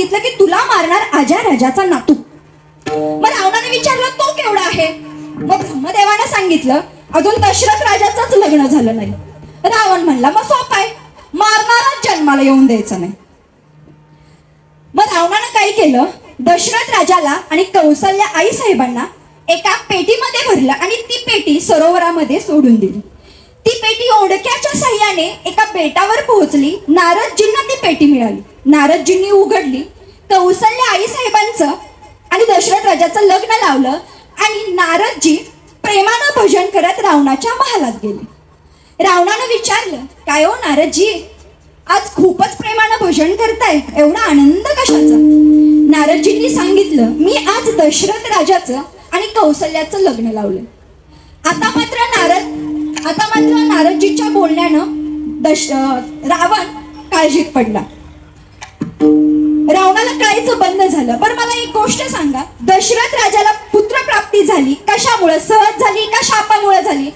सांगितलं की तुला मारणार आजा राजाचा नातू. मग रावणाने विचारलं तो केवढा आहे. मग ब्रह्मदेवाने सांगितलं अजून दशरथ राजाचंच लग्न झालं नाही. रावण म्हणला मग सोपं आहे, मारणारच जन्माला येऊन द्यायचं नाही. मग रावणानं काय केलं, दशरथ राजाला आणि कौसल्या आई साहेबांना एका पेटीमध्ये भरलं आणि ती पेटी सरोवरामध्ये सोडून दिली. ती पेटी ओढक्याच्या साह्याने एका बेटावर पोहोचली. नारदजींना ती पेटी मिळाली. नारदजींनी उघडली. कौसल्या आई साहेबांचं आणि दशरथ राजाचं लग्न लावलं आणि नारदजी प्रेमानं भजन करत रावणाच्या महालात गेले. रावणानं विचारलं काय हो नारदजी, आज खूपच प्रेमानं भजन करताय, एवढा आनंद कशाचा. नारदजींनी सांगितलं मी आज दशरथ राजाचं आणि कौसल्याचं लग्न लावलं. आता मात्र नारदजीच्या बोलण्यानं रावण काळजीत पडला. रावणाला कळायचं बंद झालं. बरं मला एक गोष्ट सांगा, दशरथ राजाला पुत्रप्राप्ती झाली कशामुळे, सहज झाली का शापामुळे झाली.